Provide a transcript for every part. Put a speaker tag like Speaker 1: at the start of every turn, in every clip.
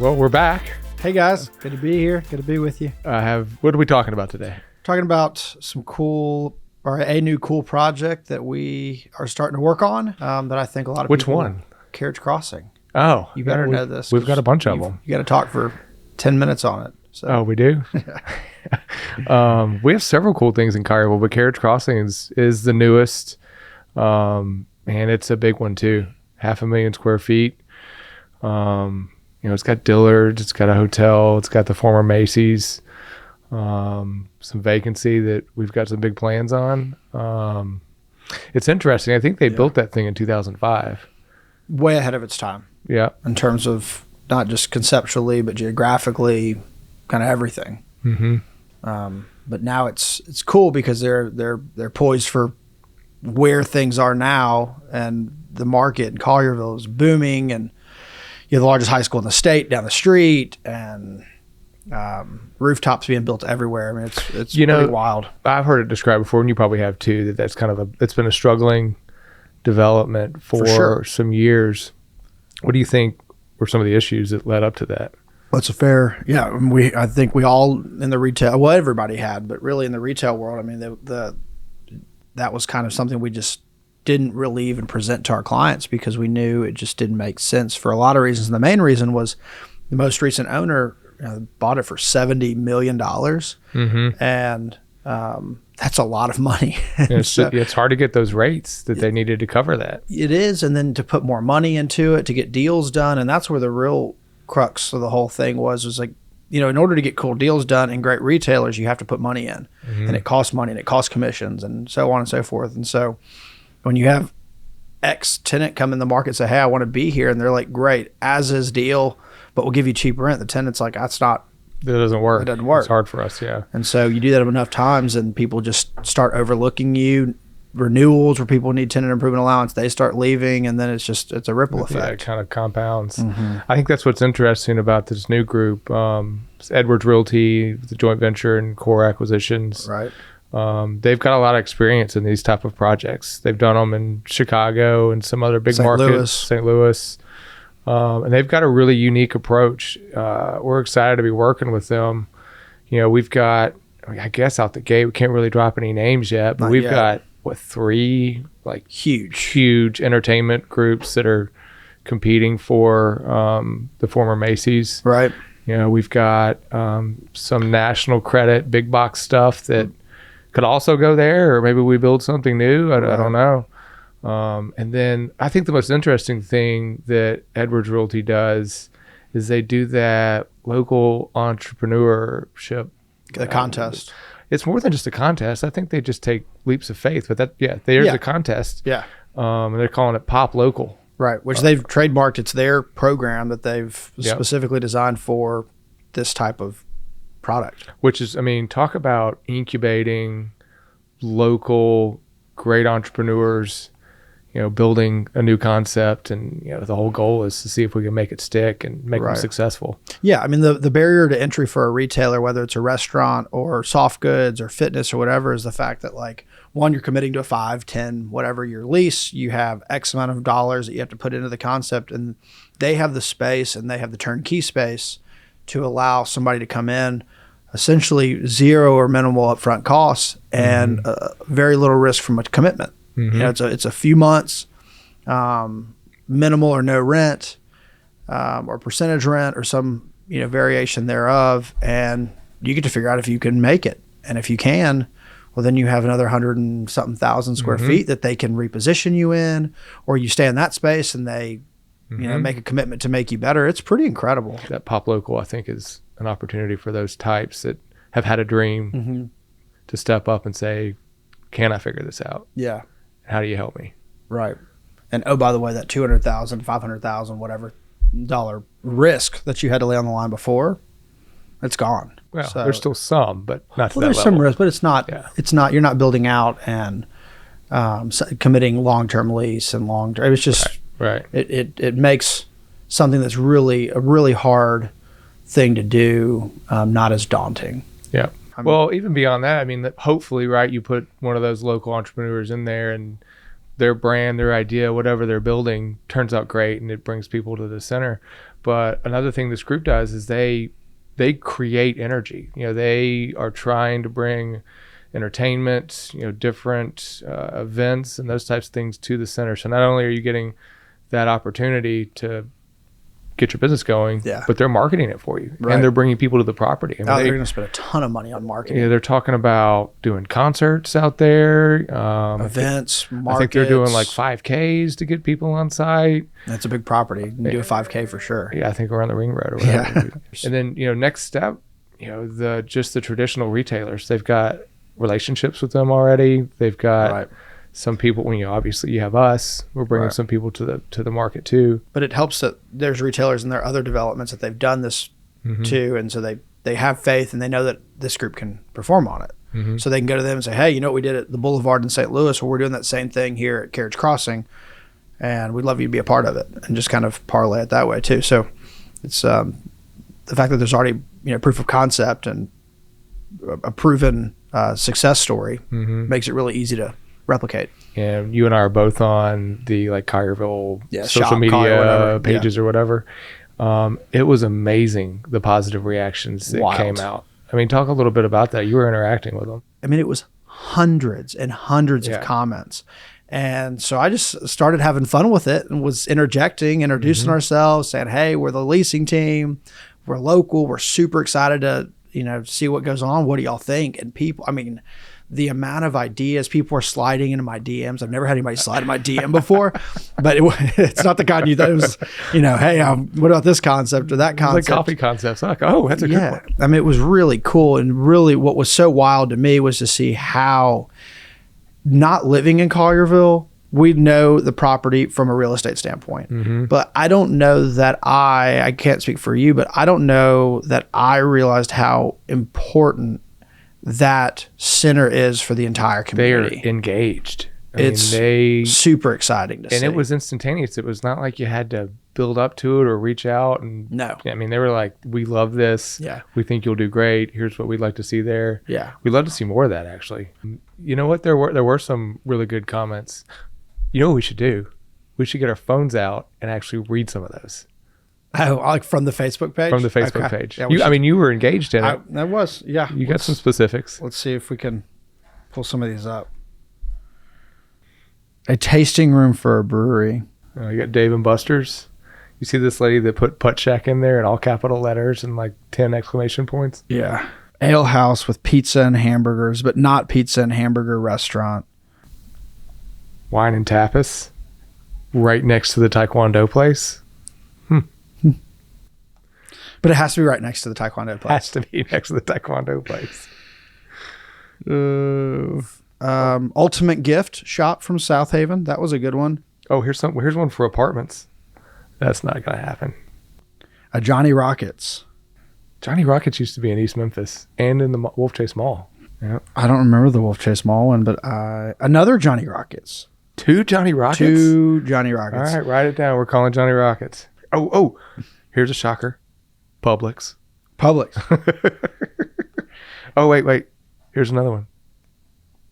Speaker 1: Well, we're back.
Speaker 2: Hey guys, good to be here. Good to be with you.
Speaker 1: What are we talking about today?
Speaker 2: Talking about a new cool project that we are starting to work on. That I think a lot of
Speaker 1: Which
Speaker 2: people.
Speaker 1: one?
Speaker 2: Carriage Crossing.
Speaker 1: Oh,
Speaker 2: You better know this.
Speaker 1: We've got a bunch of them.
Speaker 2: You got to talk for 10 minutes on it. So.
Speaker 1: Oh, we do? We have several cool things in Collierville, but Carriage Crossing is the newest. And it's a big one too. 500,000 square feet. It's got Dillard's, it's got a hotel, it's got the former Macy's, some vacancy that we've got some big plans on. It's interesting. I think they built that thing in 2005.
Speaker 2: Way ahead of its time.
Speaker 1: Yeah.
Speaker 2: In terms of not just conceptually, but geographically, kind of everything.
Speaker 1: Mm-hmm.
Speaker 2: But now it's cool because they're poised for where things are now, and the market in Collierville is booming, and you have the largest high school in the state down the street, and rooftops being built everywhere. I mean, it's pretty wild.
Speaker 1: I've heard it described before, and you probably have too, that's kind of it's been a struggling development for
Speaker 2: sure.
Speaker 1: some years. What do you think were some of the issues that led up to that?
Speaker 2: That's I think we all in the retail, well, everybody had, but really in the retail world, I mean, that was kind of something we just didn't really even present to our clients because we knew it just didn't make sense for a lot of reasons. And the main reason was the most recent owner bought it for $70 million.
Speaker 1: Mm-hmm.
Speaker 2: And that's a lot of money.
Speaker 1: It's hard to get those rates that they needed to cover that.
Speaker 2: It is. And then to put more money into it, to get deals done. And that's where the real crux of the whole thing was like, in order to get cool deals done and great retailers, you have to put money in. Mm-hmm. And it costs money, and it costs commissions, and so on and so forth. And so when you have X tenant come in the market and say, hey, I want to be here, and they're like, great, as is deal, but we'll give you cheap rent. The tenant's like, that doesn't work. It doesn't work.
Speaker 1: It's hard for us, yeah.
Speaker 2: And so you do that enough times, and people just start overlooking you. Renewals where people need tenant improvement allowance, they start leaving, and then it's a ripple effect.
Speaker 1: Yeah, it kind of compounds.
Speaker 2: Mm-hmm.
Speaker 1: I think that's what's interesting about this new group. It's Edwards Realty, the joint venture and core acquisitions.
Speaker 2: Right.
Speaker 1: They've got a lot of experience in these type of projects. They've done them in Chicago and some other big markets, St. Louis. And they've got a really unique approach. We're excited to be working with them. We've got, I guess out the gate, we can't really drop any names yet, but we've got 3 like huge entertainment groups that are competing for the former Macy's.
Speaker 2: Right.
Speaker 1: We've got some national credit big box stuff that could also go there, or maybe we build something new. I don't know. And then I think the most interesting thing that Edwards Realty does is they do that local entrepreneurship.
Speaker 2: The contest.
Speaker 1: It's more than just a contest. I think they just take leaps of faith. But there's a contest.
Speaker 2: Yeah.
Speaker 1: And they're calling it Pop Local.
Speaker 2: Right, which they've trademarked. It's their program that they've specifically designed for this type of product.
Speaker 1: Which is, talk about incubating local great entrepreneurs, building a new concept, and the whole goal is to see if we can make it stick and make them successful.
Speaker 2: Yeah, the barrier to entry for a retailer, whether it's a restaurant or soft goods or fitness or whatever, is the fact that one, you're committing to a 5, 10, whatever your lease. You have X amount of dollars that you have to put into the concept, and they have the space and they have the turnkey space to allow somebody to come in, essentially zero or minimal upfront costs and very little risk from a commitment. Mm-hmm. It's a few months, minimal or no rent, or percentage rent or some variation thereof, and you get to figure out if you can make it. And if you can, well, then you have another 100 and something thousand square feet that they can reposition you in, or you stay in that space and they make a commitment to make you better. It's pretty incredible.
Speaker 1: That Pop Local, I think, is an opportunity for those types that have had a dream to step up and say, can I figure this out?
Speaker 2: Yeah.
Speaker 1: How do you help me?
Speaker 2: Right. And oh, by the way, that $200,000, $500,000, whatever dollar risk that you had to lay on the line before, it's gone.
Speaker 1: Well, there's still some, but not to that
Speaker 2: there's
Speaker 1: level.
Speaker 2: some risk, but it's not. Yeah. It's not. You're not building out and committing long-term lease and long-term. It's just
Speaker 1: right.
Speaker 2: It makes something that's really a really hard thing to do not as daunting.
Speaker 1: Yeah. Well, even beyond that, hopefully, right, you put one of those local entrepreneurs in there and their brand, their idea, whatever they're building turns out great and it brings people to the center. But another thing this group does is they create energy. They are trying to bring entertainment, different events and those types of things to the center. So not only are you getting that opportunity to get your business going, but they're marketing it for you, and they're bringing people to the property.
Speaker 2: They're going to spend a ton of money on marketing.
Speaker 1: Yeah, they're talking about doing concerts out there,
Speaker 2: events, markets.
Speaker 1: I think they're doing like 5Ks to get people on site.
Speaker 2: That's a big property. You can do a 5K for sure.
Speaker 1: Yeah, I think around the ring road or whatever. Yeah. And then next step, the traditional retailers. They've got relationships with them already. They've got some people. Obviously you have us. We're bringing some people to the market too.
Speaker 2: But it helps that there's retailers and there are other developments that they've done this to, and so they have faith and they know that this group can perform on it. So they can go to them and say, hey, what we did at the Boulevard in St. Louis? Well, we're doing that same thing here at Carriage Crossing, and we'd love you to be a part of it, and just kind of parlay it that way too. So it's the fact that there's already proof of concept and a proven success story makes it really easy to replicate.
Speaker 1: And you and I are both on the Collierville social
Speaker 2: shop,
Speaker 1: media pages or whatever. It was amazing, the positive reactions that came out. I mean, talk a little bit about that. You were interacting with them.
Speaker 2: I mean, it was hundreds and hundreds of comments. And so I just started having fun with it and was introducing ourselves, saying, hey, we're the leasing team. We're local. We're super excited to, see what goes on. What do y'all think? And people, the amount of ideas, people are sliding into my DMs. I've never had anybody slide in my DM before, but it's not the kind you thought it was, hey, what about this concept or that concept?
Speaker 1: Like coffee concepts. Like, oh, that's a good one.
Speaker 2: I mean, it was really cool. And really what was so wild to me was to see how, not living in Collierville, we know the property from a real estate standpoint, but I don't know that I can't speak for you, but I don't know that I realized how important that center is for the entire community.
Speaker 1: They are engaged.
Speaker 2: It's super exciting to see.
Speaker 1: And it was instantaneous. It was not like you had to build up to it or reach out. And
Speaker 2: no.
Speaker 1: I mean, they were like, we love this.
Speaker 2: Yeah.
Speaker 1: We think you'll do great. Here's what we'd like to see there.
Speaker 2: Yeah.
Speaker 1: We'd love to see more of that, actually. You know what? There were some really good comments. You know what we should do? We should get our phones out and actually read some of those.
Speaker 2: Oh, like from the Facebook page?
Speaker 1: From the Facebook page.
Speaker 2: Yeah,
Speaker 1: you were engaged in it.
Speaker 2: I was, yeah.
Speaker 1: You got some specifics.
Speaker 2: Let's see if we can pull some of these up. A tasting room for a brewery.
Speaker 1: You got Dave and Buster's. You see this lady that put Putt Shack in there in all capital letters and like 10 exclamation points?
Speaker 2: Yeah. Ale house with pizza and hamburgers, but not pizza and hamburger restaurant.
Speaker 1: Wine and tapas right next to the Taekwondo place.
Speaker 2: But it has to be right next to the Taekwondo place.
Speaker 1: Has to be next to the Taekwondo place.
Speaker 2: Ultimate gift shop from South Haven. That was a good one.
Speaker 1: Oh, here's one for apartments. That's not going to happen.
Speaker 2: A Johnny Rockets.
Speaker 1: Johnny Rockets used to be in East Memphis and in the Wolf Chase Mall. Yeah.
Speaker 2: I don't remember the Wolf Chase Mall one, but another Johnny Rockets.
Speaker 1: Two Johnny Rockets?
Speaker 2: Two Johnny Rockets.
Speaker 1: All right, write it down. We're calling Johnny Rockets. Oh, here's a shocker. Publix. Oh, wait. Here's another one.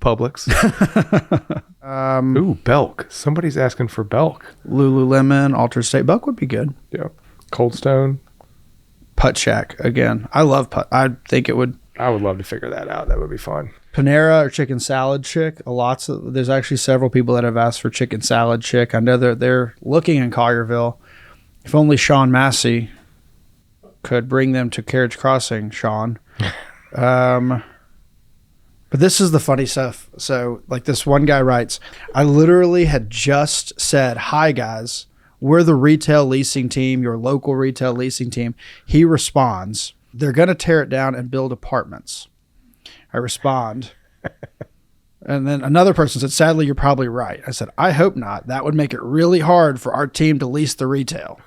Speaker 1: Publix. Ooh, Belk. Somebody's asking for Belk.
Speaker 2: Lululemon, Alter State. Belk would be good.
Speaker 1: Yeah. Cold Stone.
Speaker 2: Putt Shack. Again, I love Putt. I think it would.
Speaker 1: I would love to figure that out. That would be fun.
Speaker 2: Panera or Chicken Salad Chick. There's actually several people that have asked for Chicken Salad Chick. I know they're looking in Collierville. If only Sean Massey could bring them to Carriage Crossing, Sean. But this is the funny stuff. So like this one guy writes, I literally had just said, hi guys, we're the retail leasing team, your local retail leasing team. He responds, they're going to tear it down and build apartments. I respond. And then another person said, sadly, you're probably right. I said, I hope not. That would make it really hard for our team to lease the retail.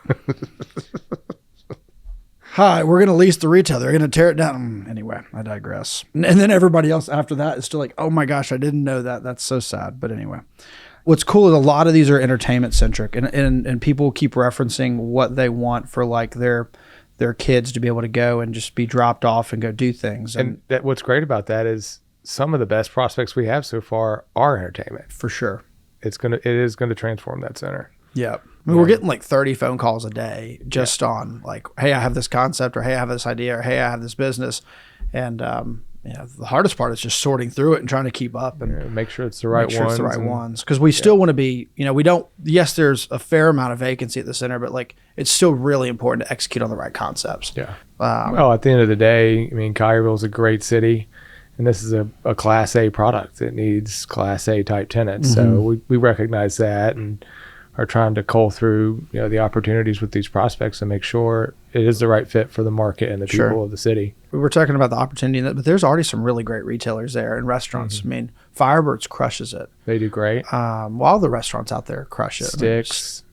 Speaker 2: Hi, we're going to lease the retail. They're going to tear it down. Anyway, I digress. And then everybody else after that is still like, oh my gosh, I didn't know that. That's so sad. But anyway, what's cool is a lot of these are entertainment centric and people keep referencing what they want for like their kids to be able to go and just be dropped off and go do things.
Speaker 1: And what's great about that is some of the best prospects we have so far are entertainment.
Speaker 2: For sure.
Speaker 1: It is going to transform that center.
Speaker 2: Yeah. I mean, we're getting like 30 phone calls a day just on like, hey, I have this concept, or hey, I have this idea, or hey, I have this business. And the hardest part is just sorting through it and trying to keep up and
Speaker 1: make sure it's the right
Speaker 2: ones. Because we still want to be, we don't, yes, there's a fair amount of vacancy at the center, but like it's still really important to execute on the right concepts.
Speaker 1: Yeah. Well, at the end of the day, I mean, Collierville is a great city. And this is a Class A product that needs Class A type tenants. So we recognize that and are trying to cull through the opportunities with these prospects and make sure it is the right fit for the market and the people of the city.
Speaker 2: We were talking about the opportunity, but there's already some really great retailers there and restaurants. I mean, Firebirds crushes it.
Speaker 1: They do great.
Speaker 2: All the restaurants out there crush it.
Speaker 1: Sticks.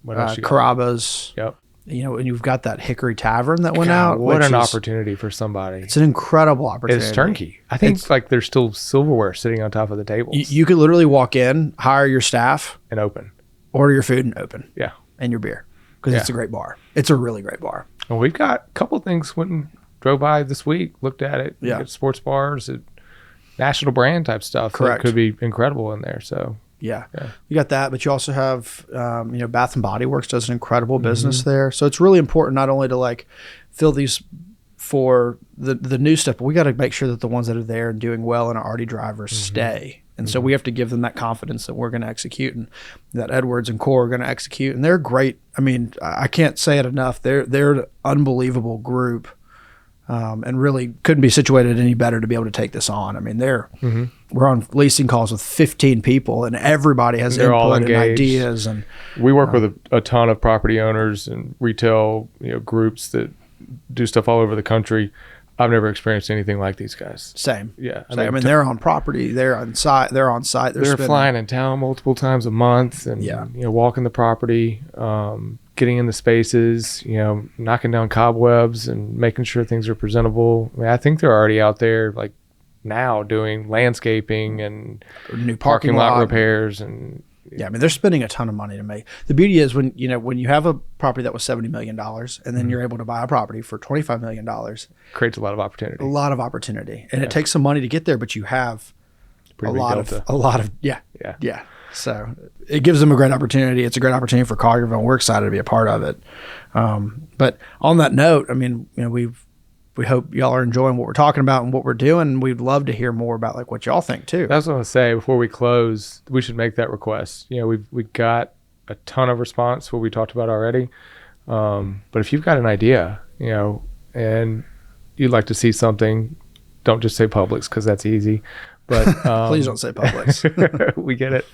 Speaker 2: Carrabba's.
Speaker 1: Yep.
Speaker 2: And you've got that Hickory Tavern that went out.
Speaker 1: What an opportunity for somebody.
Speaker 2: It's an incredible opportunity.
Speaker 1: It's turnkey. I think it's like there's still silverware sitting on top of the tables.
Speaker 2: You could literally walk in, hire your staff.
Speaker 1: And open.
Speaker 2: Order your food and open.
Speaker 1: Yeah.
Speaker 2: And your beer. Because it's a great bar. It's a really great bar.
Speaker 1: And we've got a couple of things, went and drove by this week, looked at it.
Speaker 2: Yeah.
Speaker 1: Sports bars, national brand type stuff.
Speaker 2: Correct.
Speaker 1: That could be incredible in there. So.
Speaker 2: Yeah. You got that, but you also have, Bath and Body Works does an incredible business there. So it's really important not only to like fill these for the new stuff, but we got to make sure that the ones that are there and doing well and are already drivers stay. And so we have to give them that confidence that we're going to execute and that Edwards and Core are going to execute. And they're great. I mean, I can't say it enough. They're an unbelievable group. And really couldn't be situated any better to be able to take this on. I mean, we're on leasing calls with 15 people, and everybody has input and ideas. And
Speaker 1: we work with a ton of property owners and retail groups that do stuff all over the country. I've never experienced anything like these guys.
Speaker 2: Same.
Speaker 1: Yeah.
Speaker 2: I mean, they're on property. They're on site. They're
Speaker 1: flying in town multiple times a month and walking the property. Getting in the spaces, knocking down cobwebs and making sure things are presentable. I mean, I think they're already out there like now doing landscaping and
Speaker 2: new
Speaker 1: parking lot repairs and
Speaker 2: I mean, they're spending a ton of money to make. The beauty is when you have a property that was $70 million and then you're able to buy a property for $25 million,
Speaker 1: creates a lot of opportunity.
Speaker 2: And it takes some money to get there, but you have a lot of So it gives them a great opportunity. It's a great opportunity for Collierville, and we're excited to be a part of it. But on that note, I mean, we hope y'all are enjoying what we're talking about and what we're doing. We'd love to hear more about like what y'all think too.
Speaker 1: That's what I was going to say before we close. We should make that request. We got a ton of response what we talked about already. But if you've got an idea, and you'd like to see something, don't just say Publix because that's easy. But
Speaker 2: please don't say Publix.
Speaker 1: We get it.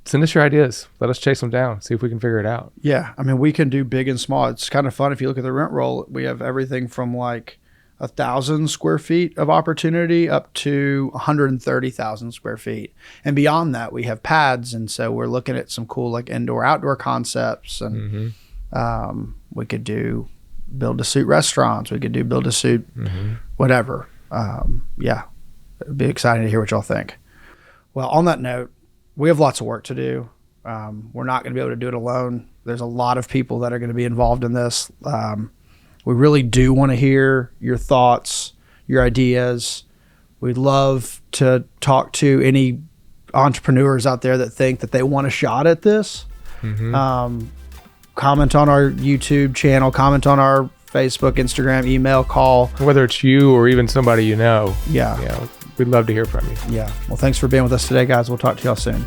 Speaker 1: Send us your ideas. Let us chase them down. See if we can figure it out.
Speaker 2: Yeah. I mean, we can do big and small. It's kind of fun. If you look at the rent roll, we have everything from like 1,000 square feet of opportunity up to 130,000 square feet. And beyond that, we have pads. And so we're looking at some cool like indoor, outdoor concepts. And we could do build-to-suit restaurants. We could do build-to-suit whatever. It'd be exciting to hear what y'all think. Well, on that note, we have lots of work to do. We're not going to be able to do it alone. There's a lot of people that are going to be involved in this. We really do want to hear your thoughts, your ideas. We'd love to talk to any entrepreneurs out there that think that they want a shot at this. Comment on our YouTube channel, comment on our Facebook, Instagram, email, call.
Speaker 1: Whether it's you or even somebody
Speaker 2: Yeah.
Speaker 1: We'd love to hear from you.
Speaker 2: Yeah. Well, thanks for being with us today, guys. We'll talk to y'all soon.